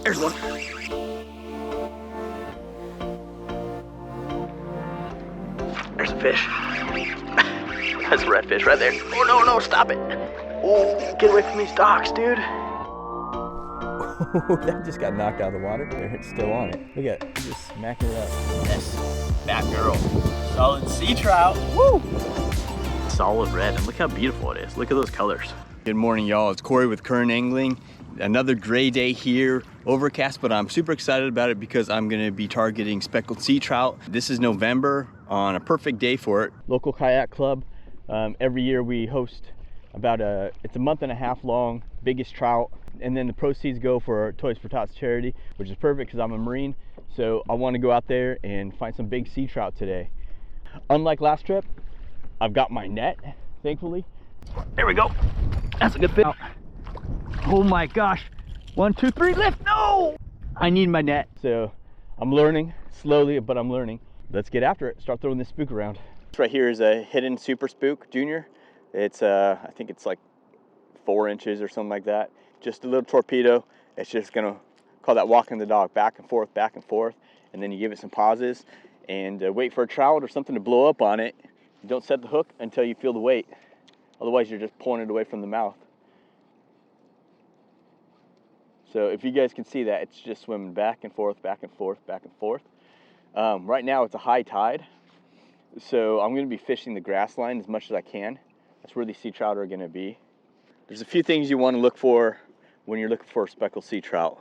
There's one. There's a fish. That's a redfish right there. Oh, no, no, stop it. Oh, get away from these docks, dude. That just got knocked out of the water. It's still on it. Look at it, just smacking it up. Yes, fat girl. Solid sea trout. Woo! Solid red, and look how beautiful it is. Look at those colors. Good morning, y'all. It's Corey with Current Angling. Another gray day here, overcast, but I'm super excited about it because I'm gonna be targeting speckled sea trout. This is November, on a perfect day for it. Local kayak club. Every year we host about it's a month and a half long, biggest trout, and then the proceeds go for Toys for Tots charity, which is perfect because I'm a Marine, so I want to go out there and find some big sea trout today. Unlike last trip, I've got my net, thankfully. There we go. That's a good fish. Oh my gosh. 1, 2, 3, lift. No! I need my net. So I'm learning slowly, but I'm learning. Let's get after it. Start throwing this spook around. This right here is a heddon super spook junior. It's I think it's like 4 inches or something like that. Just a little torpedo. It's just gonna call that walking the dog, back and forth, and then you give it some pauses and wait for a trout or something to blow up on it. You don't set the hook until you feel the weight. Otherwise, you're just pulling it away from the mouth. So if you guys can see that, it's just swimming back and forth, back and forth, back and forth. Right now, it's a high tide, so I'm going to be fishing the grass line as much as I can. That's where these sea trout are going to be. There's a few things you want to look for when you're looking for a speckled sea trout.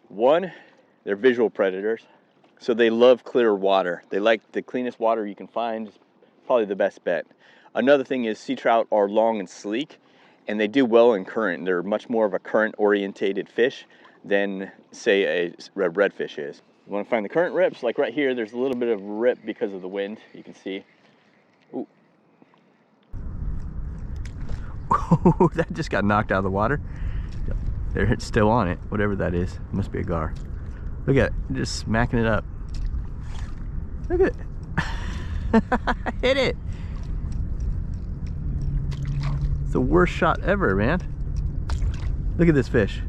One, they're visual predators, so they love clear water. They like the cleanest water you can find. It's probably the best bet. Another thing is sea trout are long and sleek, and they do well in current. They're much more of a current-orientated fish than, say, a redfish is. You want to find the current rips, like right here, there's a little bit of rip because of the wind, you can see. Ooh. That just got knocked out of the water. There, it's still on it, whatever that is. It must be a gar. Look at it, just smacking it up. Look at it. Hit it. It's the worst shot ever, man. Look at this fish.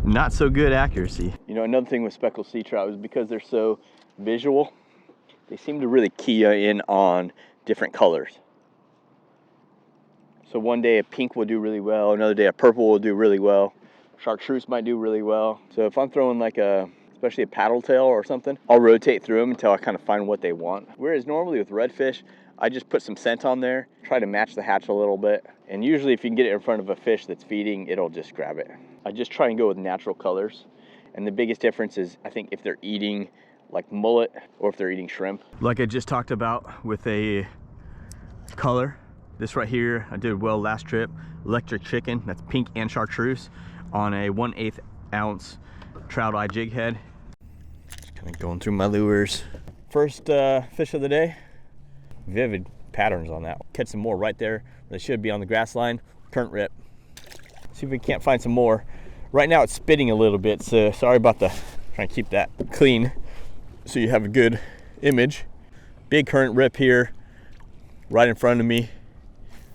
Not so good accuracy. You know, another thing with speckled sea trout is because they're so visual, they seem to really key in on different colors. So one day a pink will do really well, another day a purple will do really well. Chartreuse might do really well. So if I'm throwing like especially a paddle tail or something, I'll rotate through them until I kind of find what they want. Whereas normally with redfish, I just put some scent on there, try to match the hatch a little bit. And usually if you can get it in front of a fish that's feeding, it'll just grab it. I just try and go with natural colors. And the biggest difference is, I think, if they're eating like mullet or if they're eating shrimp. Like I just talked about with a color, this right here, I did well last trip. Electric chicken, that's pink and chartreuse on a 1/8 ounce trout eye jig head. Just kind of going through my lures. First fish of the day. Vivid patterns on that. Catch some more right there. They should be on the grass line. Current rip. See if we can't find some more. Right now it's spitting a little bit, so sorry about trying to keep that clean so you have a good image. Big current rip here, right in front of me.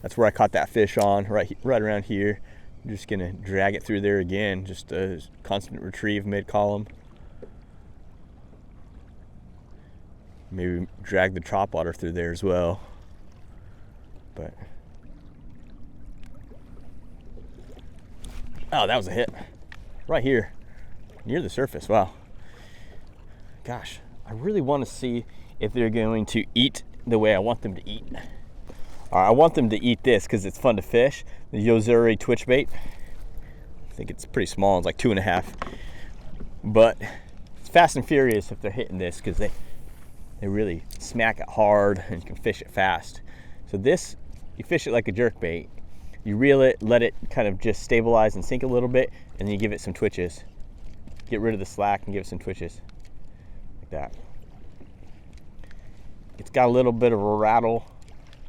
That's where I caught that fish on, right around here. I'm just gonna drag it through there again, just a constant retrieve mid-column. Maybe drag the top water through there as well. But oh, that was a hit. Right here, near the surface. Wow. Gosh, I really want to see if they're going to eat the way I want them to eat. I want them to eat this because it's fun to fish. The Yozuri twitch bait. I think it's pretty small. It's like 2.5. But it's fast and furious if they're hitting this because they really smack it hard and can fish it fast. So this, you fish it like a jerk bait. You reel it, let it kind of just stabilize and sink a little bit, and then you give it some twitches. Get rid of the slack and give it some twitches. Like that. It's got a little bit of a rattle,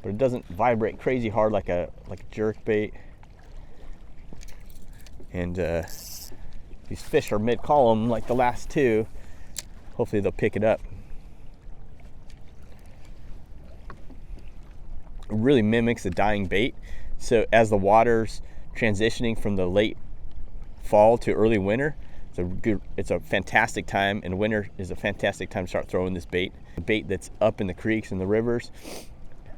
but it doesn't vibrate crazy hard like a jerk bait. And these fish are mid-column like the last two. Hopefully they'll pick it up. It really mimics a dying bait. So as the water's transitioning from the late fall to early winter, It's a fantastic time, and winter is a fantastic time to start throwing this bait. The bait that's up in the creeks and the rivers,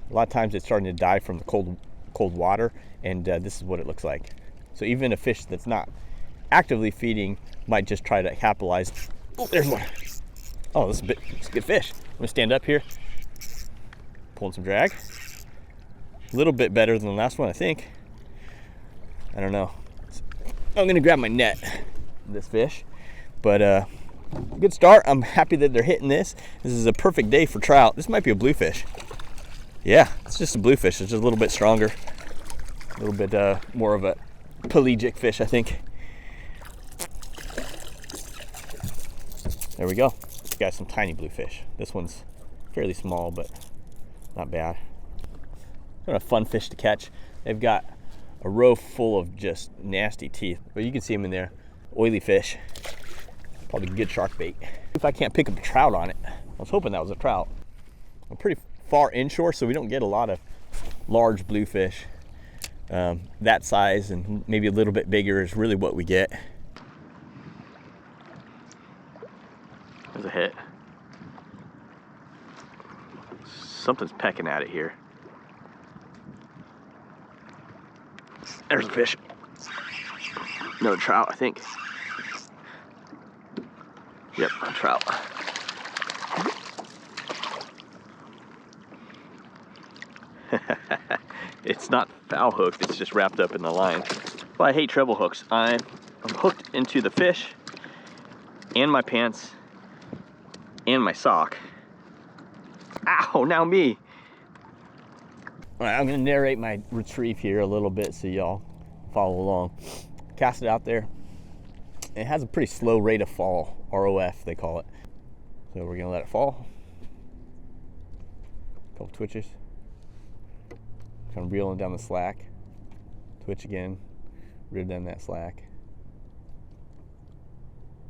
a lot of times it's starting to die from the cold water, and this is what it looks like. So even a fish that's not actively feeding might just try to capitalize. Oh, there's one. Oh, this is a good fish. I'm gonna stand up here, pulling some drag. A little bit better than the last one, I think. I don't know. I'm gonna grab my net, this fish, but good start. I'm happy that they're hitting this. This is a perfect day for trout. This might be a bluefish. Yeah, it's just a bluefish. It's just a little bit stronger, a little bit more of a pelagic fish, I think. There we go. It's got some tiny bluefish. This one's fairly small, but not bad. What a fun fish to catch. They've got a row full of just nasty teeth, but you can see them in there. Oily fish. Probably good shark bait. If I can't pick up a trout on it. I was hoping that was a trout. I'm pretty far inshore, so we don't get a lot of large bluefish. That size and maybe a little bit bigger is really what we get. There's a hit. Something's pecking at it here. There's a fish. No, trout, I think. Yep, a trout. It's not foul hooked, it's just wrapped up in the line. Well, I hate treble hooks. I'm hooked into the fish and my pants and my sock. Ow, now me. All right, I'm gonna narrate my retrieve here a little bit so y'all follow along. Cast it out there. It has a pretty slow rate of fall, ROF they call it. So we're gonna let it fall. Couple twitches. Kind of reeling down the slack. Twitch again, reel down that slack.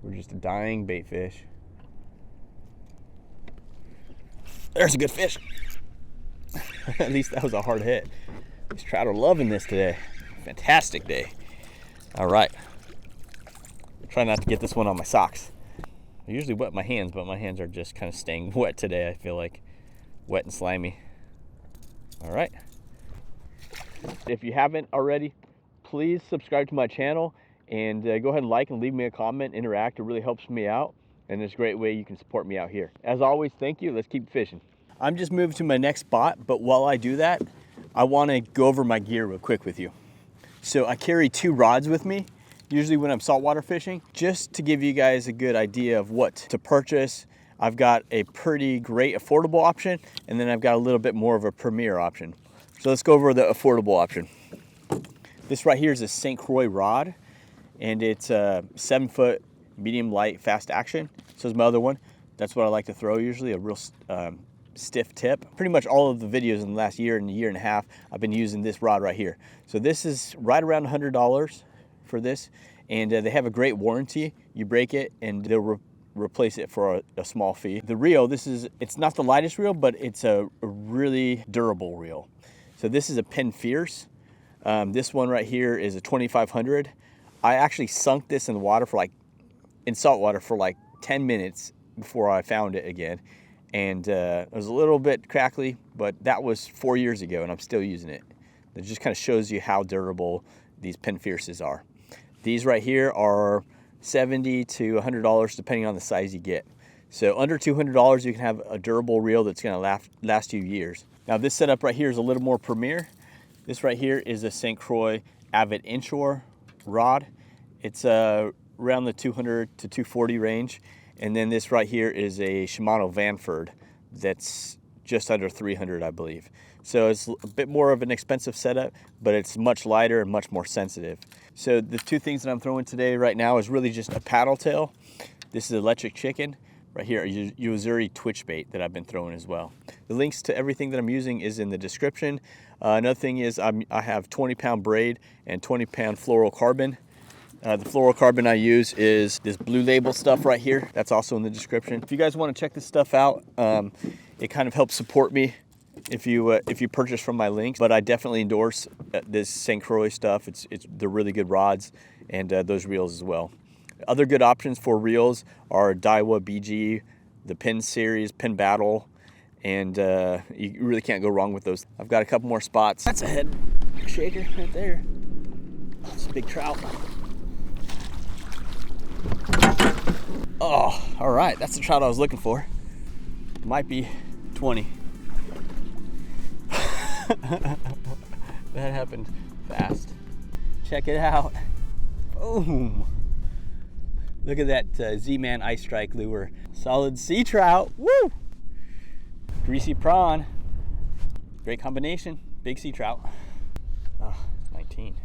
We're just a dying bait fish. There's a good fish. At least that was a hard hit. These trout are loving this today. Fantastic day. All right. Try not to get this one on my socks. I usually wet my hands, but my hands are just kind of staying wet today. I feel like wet and slimy. All right. If you haven't already, please subscribe to my channel and go ahead and like and leave me a comment, interact. It really helps me out, and it's a great way you can support me out here. As always, thank you. Let's keep fishing. I'm just moving to my next spot, but while I do that, I want to go over my gear real quick with you. So I carry 2 rods with me, usually when I'm saltwater fishing, just to give you guys a good idea of what to purchase. I've got a pretty great affordable option, and then I've got a little bit more of a premier option. So let's go over the affordable option. This right here is a St. Croix rod, and it's a 7-foot medium light fast action. So is my other one. That's what I like to throw usually, a real stiff tip. Pretty much all of the videos in the last year and a year and a half, I've been using this rod right here. So this is right around $100 for this, and they have a great warranty. You break it and they'll replace it for a small fee. The reel, it's not the lightest reel, but it's a really durable reel. So this is a Penn Fierce. This one right here is a 2500. I actually sunk this in the water in salt water for like 10 minutes before I found it again. And it was a little bit crackly, but that was 4 years ago and I'm still using it. It just kind of shows you how durable these Penn Fierces are. These right here are $70 to $100 depending on the size you get. So under $200 you can have a durable reel that's going to last you years. Now this setup right here is a little more premier. This right here is a St. Croix Avid Inshore rod. It's around the 200 to 240 range. And then this right here is a Shimano Vanford that's just under 300, I believe. So it's a bit more of an expensive setup, but it's much lighter and much more sensitive. So the 2 things that I'm throwing today right now is really just a paddle tail. This is electric chicken. Right here, a Uzuri twitch bait that I've been throwing as well. The links to everything that I'm using is in the description. Another thing is I have 20-pound braid and 20-pound fluorocarbon. The fluorocarbon I use is this Blue Label stuff right here. That's also in the description. If you guys want to check this stuff out, it kind of helps support me if you purchase from my links. But I definitely endorse this St. Croix stuff. They're really good rods and those reels as well. Other good options for reels are Daiwa BG, the Pin series, Pin Battle, and you really can't go wrong with those. I've got a couple more spots. That's a head shaker right there. Oh, it's a big trout. Oh, all right, that's the trout I was looking for. Might be 20. That happened fast. Check it out. Boom. Look at that Z-Man Ice Strike lure. Solid sea trout. Woo! Greasy prawn. Great combination. Big sea trout. Oh, 19.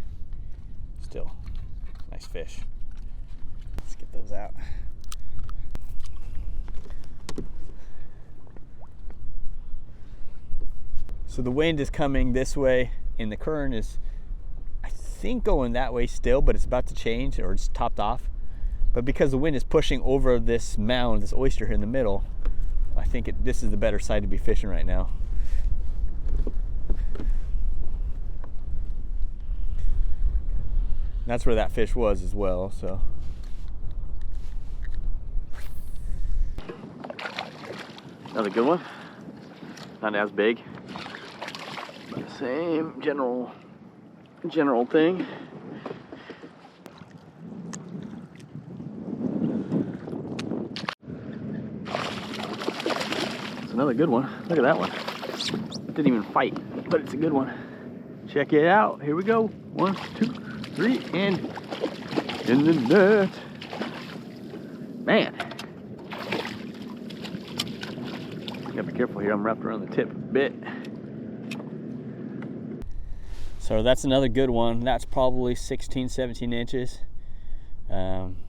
Still, nice fish. Let's get those out. So the wind is coming this way and the current is, I think, going that way still, but it's about to change, or it's topped off. But because the wind is pushing over this mound, this oyster here in the middle, I think this is the better side to be fishing right now. And that's where that fish was as well, so. Another good one. Not as big. But the same general thing. It's another good one. Look at that one. Didn't even fight, but it's a good one. Check it out. Here we go. 1, 2, 3, and in the net. Man. Gotta be careful here. I'm wrapped around the tip a bit. So that's another good one. That's probably 16, 17 inches.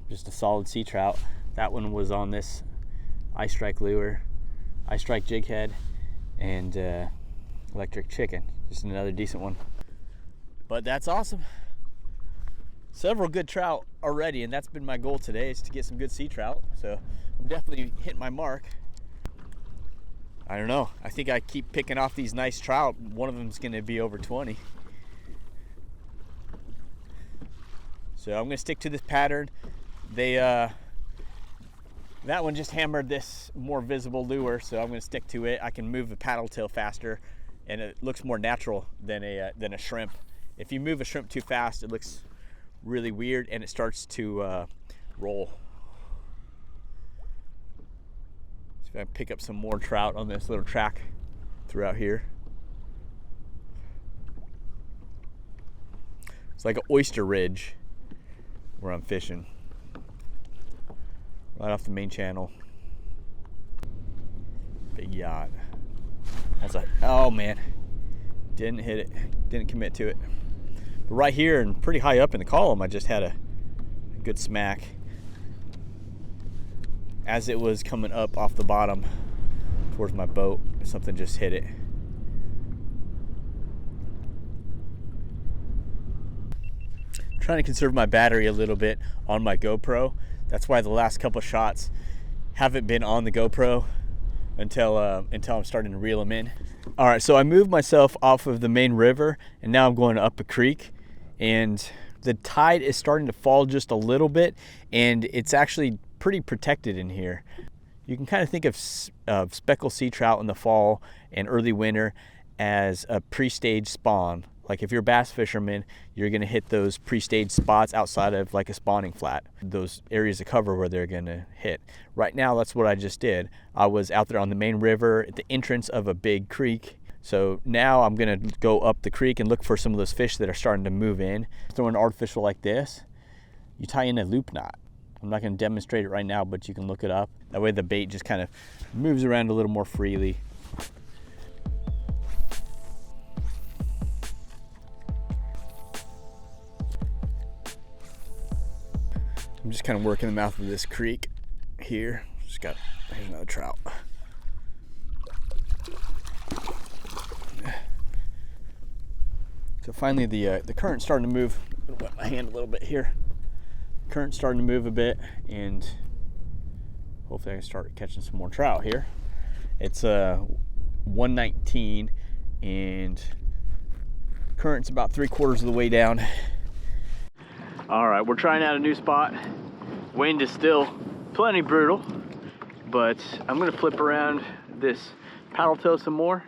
Just a solid sea trout. That one was on this Ice Strike lure, Ice Strike jig head, and electric chicken. Just another decent one. But that's awesome. Several good trout already, and that's been my goal today, is to get some good sea trout. So I'm definitely hitting my mark. I don't know. I think I keep picking off these nice trout. One of them is going to be over 20. So I'm going to stick to this pattern. That one just hammered this more visible lure, so I'm going to stick to it. I can move the paddle tail faster, and it looks more natural than a shrimp. If you move a shrimp too fast, it looks really weird, and it starts to roll. See if I can pick up some more trout on this little track throughout here. It's like an oyster ridge where I'm fishing. Right off the main channel. Big yacht. I was like, oh man, didn't hit it, didn't commit to it. But right here and pretty high up in the column, I just had a good smack. As it was coming up off the bottom towards my boat, something just hit it. Trying to conserve my battery a little bit on my GoPro. That's why the last couple shots haven't been on the GoPro until I'm starting to reel them in. All right, so I moved myself off of the main river, and now I'm going up a creek, and the tide is starting to fall just a little bit, and it's actually pretty protected in here. You can kind of think of speckled sea trout in the fall and early winter as a pre-stage spawn. Like if you're a bass fisherman, you're gonna hit those pre-stage spots outside of like a spawning flat, those areas of cover where they're gonna hit. Right now, that's what I just did. I was out there on the main river at the entrance of a big creek. So now I'm gonna go up the creek and look for some of those fish that are starting to move in. Throwing an artificial like this, you tie in a loop knot. I'm not gonna demonstrate it right now, but you can look it up. That way the bait just kind of moves around a little more freely. I'm just kind of working the mouth of this creek here. Here's another trout. So finally the current's starting to move. I'm gonna wet my hand a little bit here. Current's starting to move a bit, and hopefully I can start catching some more trout here. It's 119, and current's about 3/4 of the way down. All right, we're trying out a new spot. Wind is still plenty brutal, but I'm gonna flip around this paddle tail some more.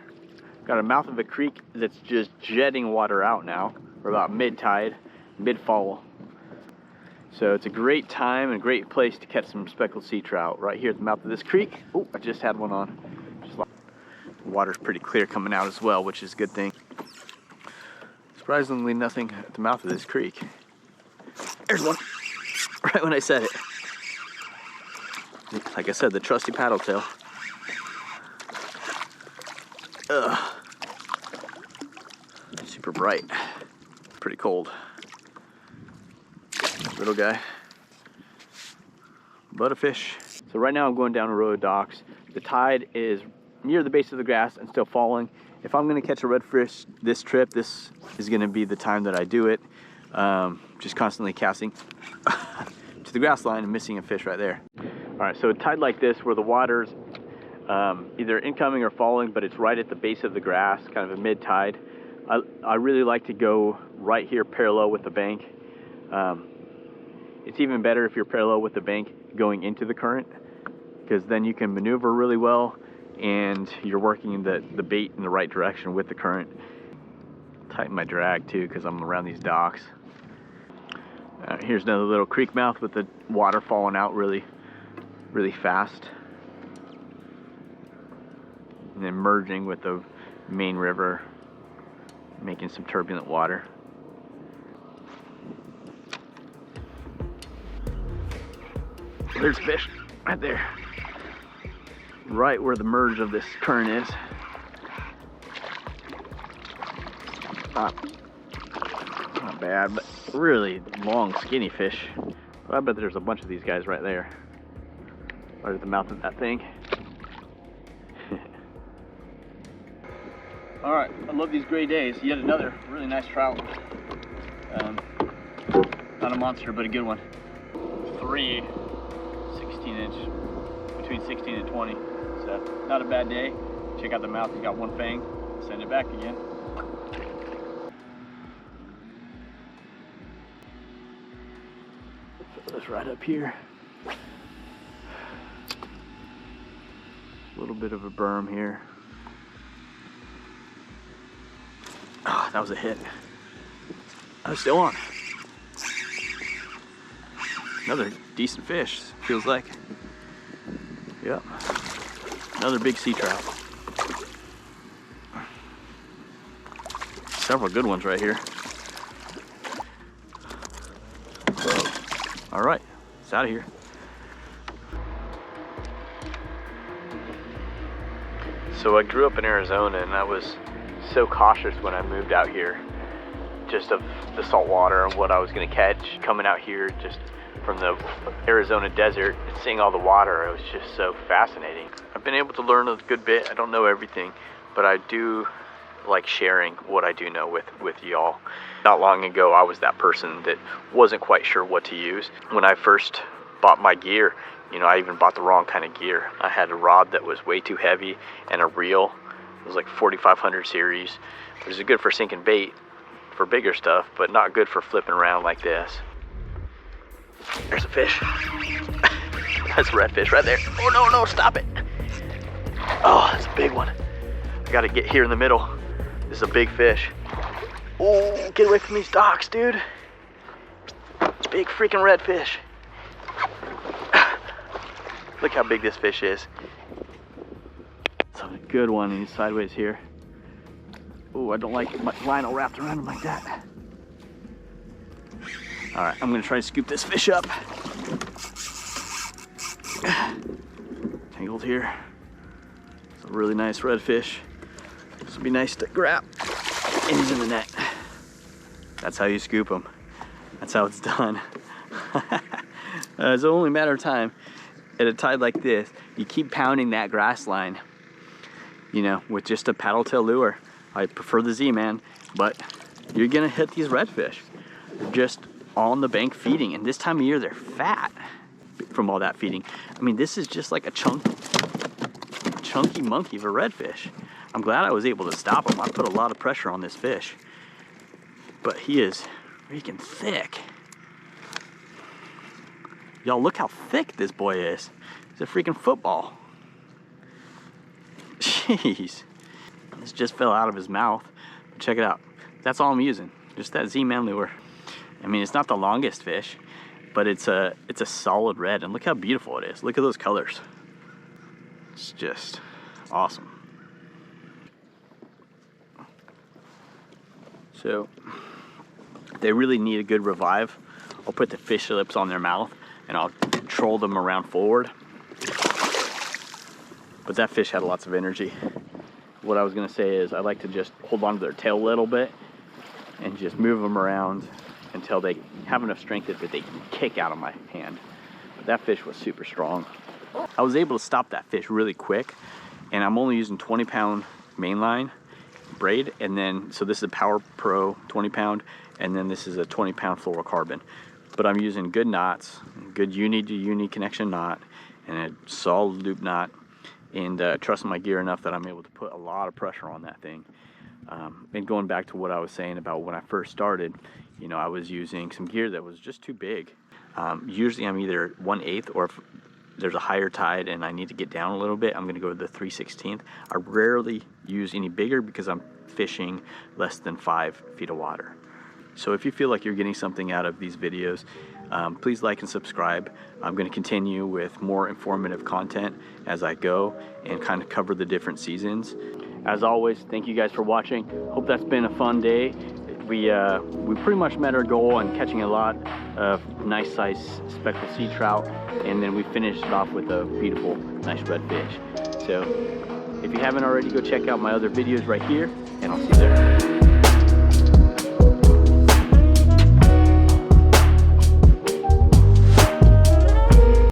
Got a mouth of a creek that's just jetting water out now. We're about mid-tide, mid-fall. So it's a great time and a great place to catch some speckled sea trout right here at the mouth of this creek. Oh, I just had one on. The water's pretty clear coming out as well, which is a good thing. Surprisingly, nothing at the mouth of this creek. There's one, right when I said it. Like I said, the trusty paddle tail. Ugh. Super bright. Pretty cold. Little guy. But a fish. So right now I'm going down a row of docks. The tide is near the base of the grass and still falling. If I'm gonna catch a redfish this trip, this is gonna be the time that I do it. Just constantly casting to the grass line and missing a fish right there. All right, so a tide like this where the water's either incoming or falling, but it's right at the base of the grass, kind of a mid-tide. I really like to go right here parallel with the bank. It's even better if you're parallel with the bank going into the current, because then you can maneuver really well and you're working the bait in the right direction with the current. Tighten my drag too because I'm around these docks. Here's another little creek mouth with the water falling out really fast. And then merging with the main river, making some turbulent water. There's fish right there. Right where the merge of this current is. Not bad, but really long, skinny fish. I bet there's a bunch of these guys right there. Right at the mouth of that thing. All right, I love these gray days. Yet another really nice trout. Not a monster, but a good one. 3 16-inch, between 16 and 20. So not a bad day. Check out the mouth, he's got one fang. Send it back again. Put this right up here. A little bit of a berm here. Oh, that was a hit. I was still on. Another decent fish, feels like. Yep. Another big sea trout. Several good ones right here. Whoa. All right, it's out of here. So I grew up in Arizona and I was so cautious when I moved out here, just of the salt water and what I was gonna catch. Coming out here just from the Arizona desert and seeing all the water, it was just so fascinating. I've been able to learn a good bit. I don't know everything, but I do like sharing what I do know with y'all. Not long ago, I was that person that wasn't quite sure what to use. When I first bought my gear, you know, I even bought the wrong kind of gear. I had a rod that was way too heavy and a reel. It was like 4500 series. It was good for sinking bait for bigger stuff, but not good for flipping around like this. There's a fish. That's a redfish right there. Oh no, no, stop it. Oh, that's a big one. I gotta get here in the middle. This is a big fish. Oh, get away from these docks, dude. Big freaking redfish. Look how big this fish is. It's a good one, and he's sideways here. Oh, I don't like my line all wrapped around him like that. All right, I'm gonna try to scoop this fish up. Tangled here. It's a really nice redfish. This would be nice to grab. And he's in the net. That's how you scoop them. That's how it's done. It's only a matter of time. At a tide like this, you keep pounding that grass line, you know, with just a paddle tail lure. I prefer the Z-Man, but you're gonna hit these redfish. They're just on the bank feeding, and this time of year they're fat from all that feeding. I mean, this is just like a chunky monkey of a redfish. I'm glad I was able to stop him. I put a lot of pressure on this fish, but he is freaking thick. Y'all, look how thick this boy is. It's a freaking football. Jeez. This just fell out of his mouth. Check it out. That's all I'm using. Just that Z-Man lure. I mean, it's not the longest fish, but it's a solid red. And look how beautiful it is. Look at those colors. It's just awesome. So, if they really need a good revive, I'll put the fish lips on their mouth and I'll troll them around forward. But that fish had lots of energy. What I was gonna say is I like to just hold on to their tail a little bit and just move them around until they have enough strength that they can kick out of my hand. But that fish was super strong. I was able to stop that fish really quick, and I'm only using 20-pound mainline braid, and then, so this is a Power Pro 20-pound, and then this is a 20-pound fluorocarbon. But I'm using good knots, good uni to uni connection knot, and a solid loop knot, and trusting my gear enough that I'm able to put a lot of pressure on that thing. And going back to what I was saying about when I first started, you know, I was using some gear that was just too big. Usually I'm either 1/8, or if there's a higher tide and I need to get down a little bit, I'm gonna go to the 3/16. I rarely use any bigger because I'm fishing less than 5 feet of water. So if you feel like you're getting something out of these videos, please like and subscribe. I'm going to continue with more informative content as I go and kind of cover the different seasons. As always, thank you guys for watching. Hope that's been a fun day. We pretty much met our goal in catching a lot of nice size speckled sea trout, and then we finished it off with a beautiful, nice red fish. So if you haven't already, go check out my other videos right here, and I'll see you there.